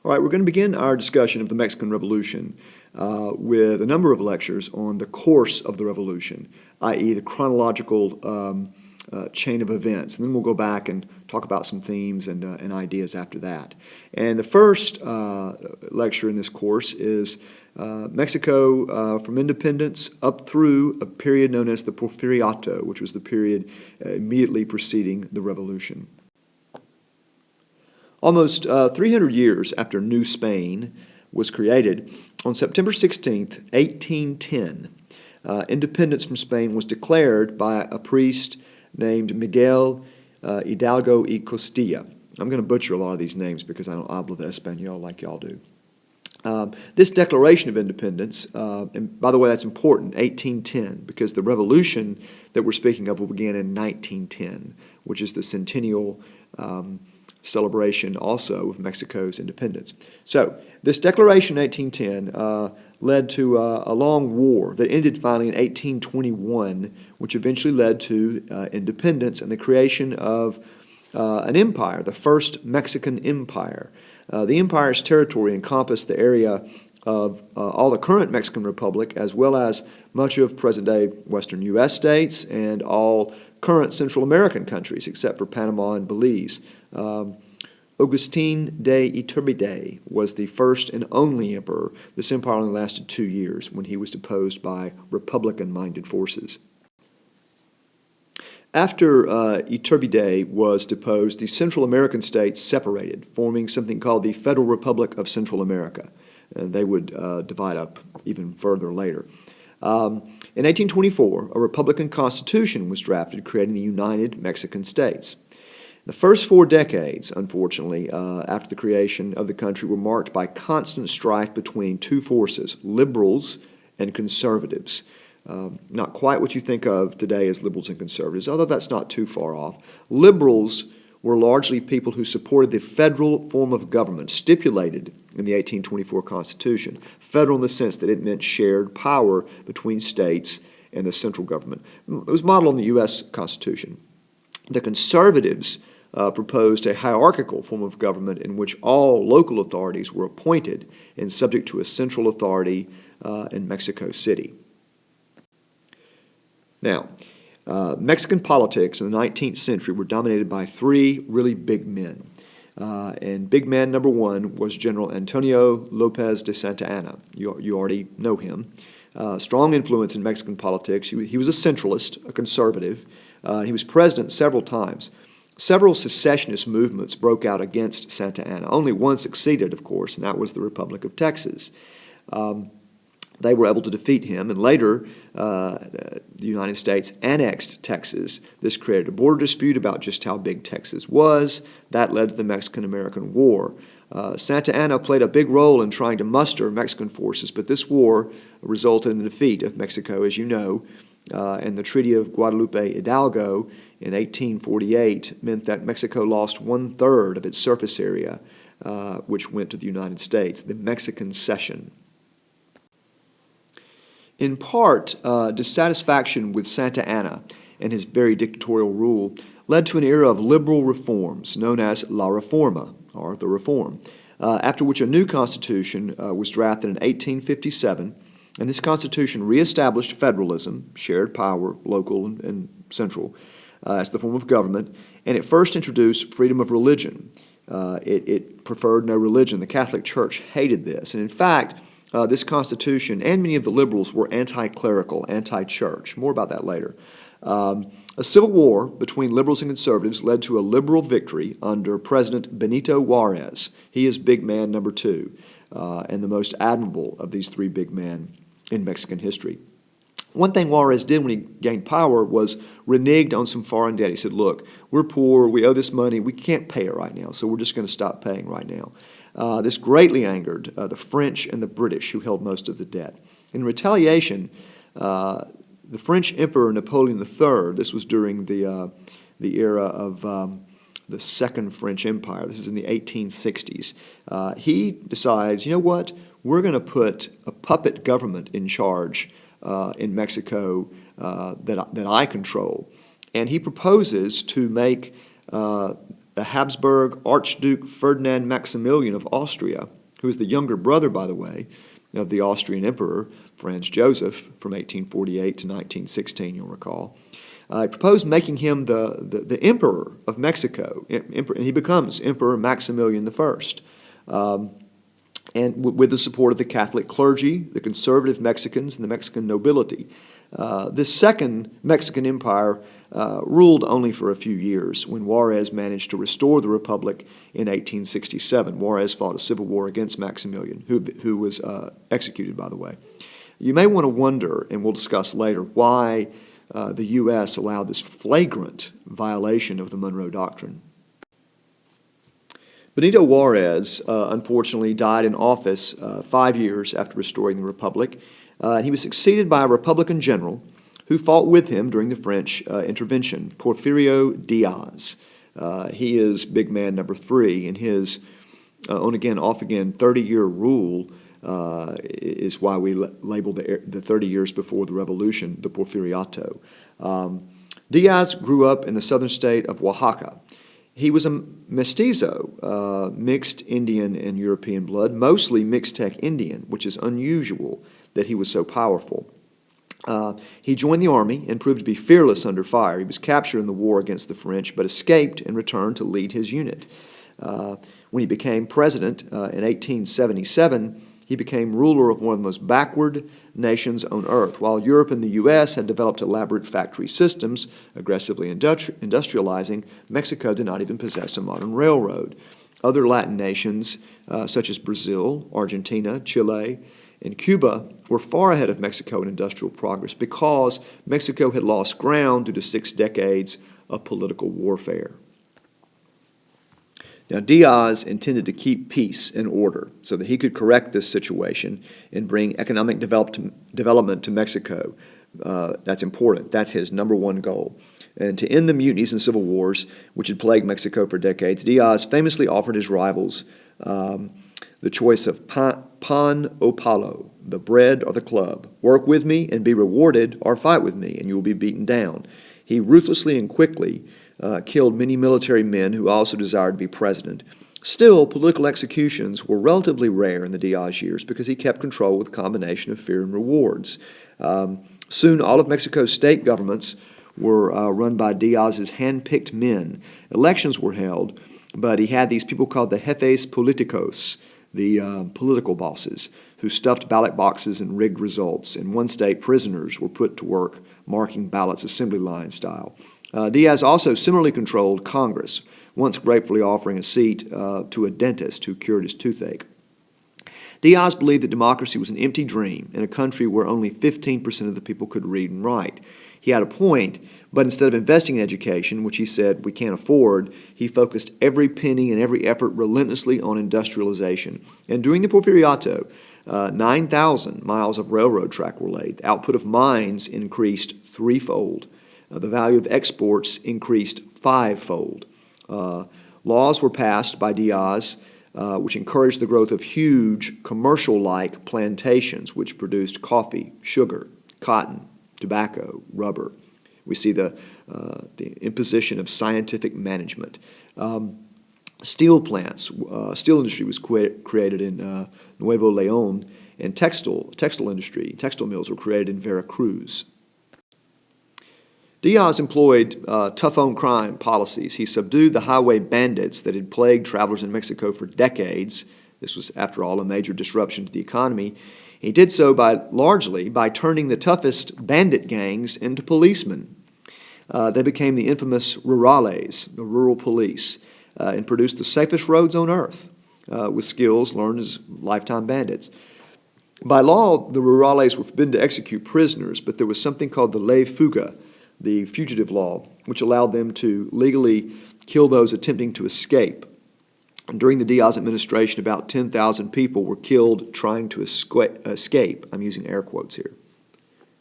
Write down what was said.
All right, we're going to begin our discussion of the Mexican Revolution with a number of lectures on the course of the revolution, i.e. the chronological chain of events. And then we'll go back and talk about some themes and ideas after that. And the first lecture in this course is Mexico from independence up through a period known as the Porfiriato, which was the period immediately preceding the revolution. Almost 300 years after New Spain was created, on September 16th, 1810, independence from Spain was declared by a priest named Miguel Hidalgo y Costilla. I'm going to butcher a lot of these names because I don't hablo de Español like y'all do. This Declaration of Independence, and by the way, that's important, 1810, because the revolution that we're speaking of will begin in 1910, which is the centennial celebration also of Mexico's independence. So this declaration in 1810 led to a long war that ended finally in 1821, which eventually led to independence and the creation of an empire, the first Mexican Empire. The empire's territory encompassed the area of all the current Mexican Republic, as well as much of present-day western U.S. states and all current Central American countries, except for Panama and Belize. Agustin de Iturbide was the first and only emperor. This empire only lasted 2 years when he was deposed by Republican-minded forces. After Iturbide was deposed, the Central American states separated, forming something called the Federal Republic of Central America. And they would divide up even further later. In 1824, a Republican Constitution was drafted, creating the United Mexican States. The first 4 decades, unfortunately, after the creation of the country were marked by constant strife between two forces, liberals and conservatives. Not quite what you think of today as liberals and conservatives, although that's not too far off. Liberals were largely people who supported the federal form of government stipulated in the 1824 Constitution. Federal in the sense that it meant shared power between states and the central government. It was modeled on the U.S. Constitution. The conservatives proposed a hierarchical form of government in which all local authorities were appointed and subject to a central authority in Mexico City. Now, Mexican politics in the 19th century were dominated by 3 really big men. And big man number 1 was General Antonio Lopez de Santa Anna. You already know him. Strong influence in Mexican politics. He was a centralist, a conservative. He was president several times. Several secessionist movements broke out against Santa Anna. Only one succeeded, of course, and that was the Republic of Texas. They were able to defeat him, and later the United States annexed Texas. This created a border dispute about just how big Texas was. That led to the Mexican-American War. Santa Anna played a big role in trying to muster Mexican forces, but this war resulted in the defeat of Mexico, as you know, and the Treaty of Guadalupe Hidalgo in 1848 meant that Mexico lost 1/3 of its surface area, which went to the United States, the Mexican Cession. In part, dissatisfaction with Santa Anna and his very dictatorial rule led to an era of liberal reforms known as La Reforma, or the Reform, after which a new constitution was drafted in 1857, and this constitution reestablished federalism, shared power, local and central, as the form of government, and it first introduced freedom of religion. It preferred no religion. The Catholic Church hated this, and in fact, this Constitution and many of the liberals were anti-clerical, anti-church. More about that later. A civil war between liberals and conservatives led to a liberal victory under President Benito Juarez. He is big man number 2, and the most admirable of these 3 big men in Mexican history. One thing Juarez did when he gained power was reneged on some foreign debt. He said, look, we're poor, we owe this money, we can't pay it right now, so we're just going to stop paying right now. This greatly angered the French and the British, who held most of the debt. In retaliation, the French Emperor Napoleon III, this was during the era of the Second French Empire, this is in the 1860s, he decides, you know what, we're going to put a puppet government in charge in Mexico that I control. And he proposes to make the Habsburg Archduke Ferdinand Maximilian of Austria, who is the younger brother, by the way, of the Austrian Emperor Franz Joseph from 1848 to 1916, you'll recall. He proposed making him the emperor of Mexico, and he becomes Emperor Maximilian I. And with the support of the Catholic clergy, the conservative Mexicans, and the Mexican nobility. This second Mexican empire ruled only for a few years when Juarez managed to restore the republic in 1867. Juarez fought a civil war against Maximilian, who was executed, by the way. You may want to wonder, and we'll discuss later, why the U.S. allowed this flagrant violation of the Monroe Doctrine. Benito Juarez, unfortunately, died in office 5 years after restoring the republic. He was succeeded by a Republican general who fought with him during the French intervention, Porfirio Diaz. He is big man number 3 in his on-again, off-again 30-year rule is why we label the 30 years before the revolution the Porfiriato. Diaz grew up in the southern state of Oaxaca. He was a mestizo, mixed Indian and European blood, mostly Mixtec Indian, which is unusual that he was so powerful. He joined the army and proved to be fearless under fire. He was captured in the war against the French, but escaped and returned to lead his unit. When he became president in 1877, he became ruler of one of the most backward nations on earth. While Europe and the U.S. had developed elaborate factory systems, aggressively industrializing, Mexico did not even possess a modern railroad. Other Latin nations, such as Brazil, Argentina, Chile, and Cuba, were far ahead of Mexico in industrial progress because Mexico had lost ground due to 6 decades of political warfare. Now, Diaz intended to keep peace and order so that he could correct this situation and bring economic development to Mexico. That's important. That's his number one goal. And to end the mutinies and civil wars, which had plagued Mexico for decades, Diaz famously offered his rivals the choice of pan o palo, the bread or the club. Work with me and be rewarded, or fight with me and you will be beaten down. He ruthlessly and quickly killed many military men who also desired to be president. Still, political executions were relatively rare in the Diaz years because he kept control with a combination of fear and rewards. Soon, all of Mexico's state governments were run by Diaz's hand-picked men. Elections were held, but he had these people called the jefes politicos, the political bosses, who stuffed ballot boxes and rigged results. In one state, prisoners were put to work marking ballots assembly line style. Diaz also similarly controlled Congress, once gratefully offering a seat to a dentist who cured his toothache. Diaz believed that democracy was an empty dream in a country where only 15% of the people could read and write. He had a point, but instead of investing in education, which he said we can't afford, he focused every penny and every effort relentlessly on industrialization. And during the Porfiriato, 9,000 miles of railroad track were laid. The output of mines increased threefold. The value of exports increased fivefold. Laws were passed by Diaz which encouraged the growth of huge commercial-like plantations which produced coffee, sugar, cotton, tobacco, rubber. We see the imposition of scientific management. Steel plants, steel industry was created in Nuevo Leon, and textile mills were created in Veracruz. Diaz employed tough-on-crime policies. He subdued the highway bandits that had plagued travelers in Mexico for decades. This was, after all, a major disruption to the economy. He did so largely by turning the toughest bandit gangs into policemen. They became the infamous rurales, the rural police, and produced the safest roads on earth with skills learned as lifetime bandits. By law, the rurales were forbidden to execute prisoners, but there was something called the ley fuga, the fugitive law, which allowed them to legally kill those attempting to escape. And during the Diaz administration, about 10,000 people were killed trying to escape. I'm using air quotes here.